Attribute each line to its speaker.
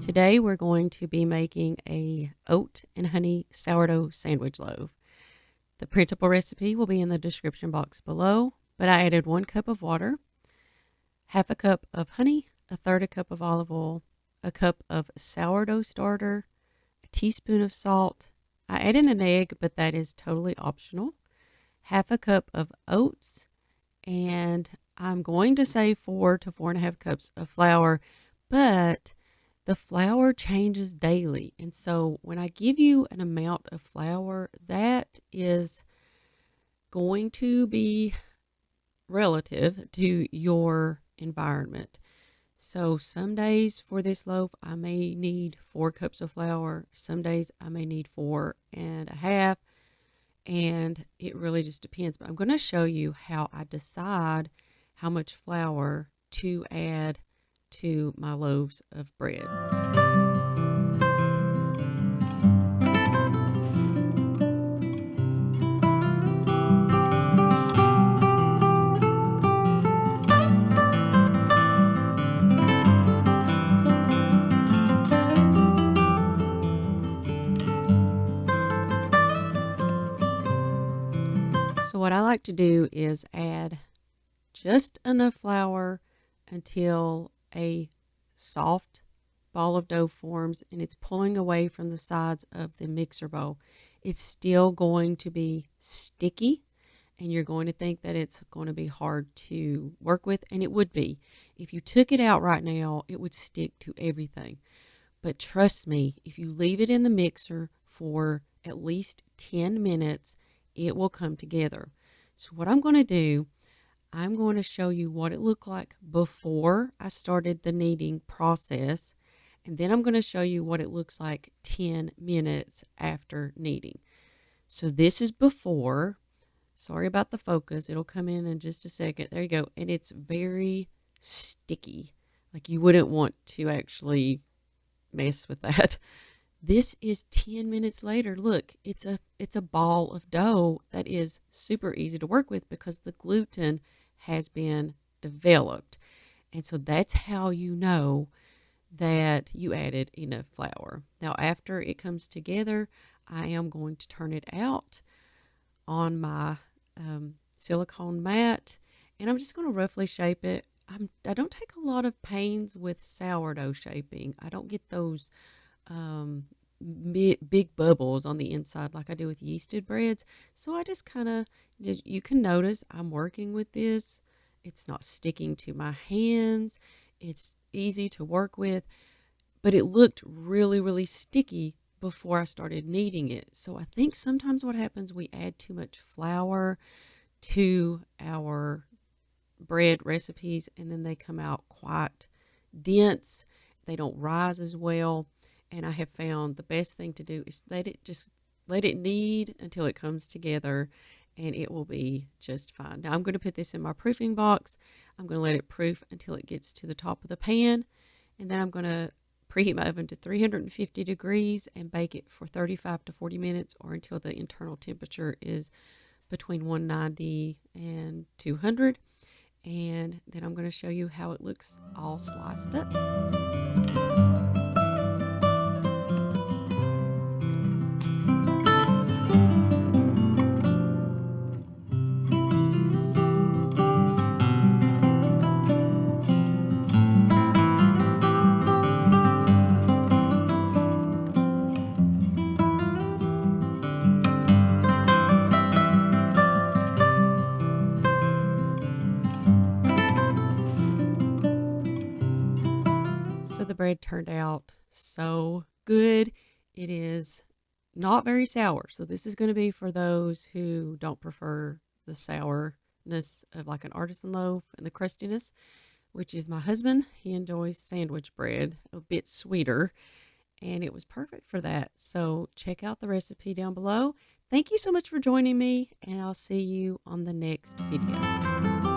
Speaker 1: Today we're going to be making a oat and honey sourdough sandwich loaf. The principal recipe will be in the description box below, but I added 1 cup of water, half a cup of honey, a third a cup of olive oil, a cup of sourdough starter, a teaspoon of salt. I added an egg, but that is totally optional. Half a cup of oats, and I'm going to say 4 to 4.5 cups of flour, but the flour changes daily. And so when I give you an amount of flour, that is going to be relative to your environment. So some days for this loaf, I may need 4 cups of flour. Some days I may need 4.5. And it really just depends. But I'm going to show you how I decide how much flour to add to my loaves of bread. So what I like to do is add just enough flour until a soft ball of dough forms and it's pulling away from the sides of the mixer bowl. It's still going to be sticky and you're going to think that it's going to be hard to work with, and it would be. If you took it out right now, it would stick to everything. But trust me, if you leave it in the mixer for at least 10 minutes, it will come together. So what I'm going to do, I'm going to show you what it looked like before I started the kneading process, and then I'm going to show you what it looks like 10 minutes after kneading. So this is before. Sorry about the focus. It'll come in just a second. There you go. And it's very sticky. Like you wouldn't want to actually mess with that. This is 10 minutes later. Look, it's a ball of dough that is super easy to work with because the gluten has been developed. And so that's how you know that you added enough flour. Now, after it comes together, I am going to turn it out on my silicone mat, and I'm just going to roughly shape it. I don't take a lot of pains with sourdough shaping. I don't get those big bubbles on the inside like I do with yeasted breads. So I just kind of, you can notice I'm working with this. It's not sticking to my hands. It's easy to work with, but it looked really, really sticky before I started kneading it. So I think sometimes what happens, we add too much flour to our bread recipes and then they come out quite dense. They don't rise as well. And I have found the best thing to do is let it knead until it comes together, and it will be just fine. Now I'm going to put this in my proofing box. I'm going to let it proof until it gets to the top of the pan, and then I'm going to preheat my oven to 350 degrees and bake it for 35 to 40 minutes or until the internal temperature is between 190 and 200. And then I'm going to show you how it looks all sliced up. So the bread turned out so good. It is not very sour. So this is going to be for those who don't prefer the sourness of like an artisan loaf and the crustiness, which is my husband. He enjoys sandwich bread, a bit sweeter, and it was perfect for that. So check out the recipe down below. Thank you so much for joining me, and I'll see you on the next video.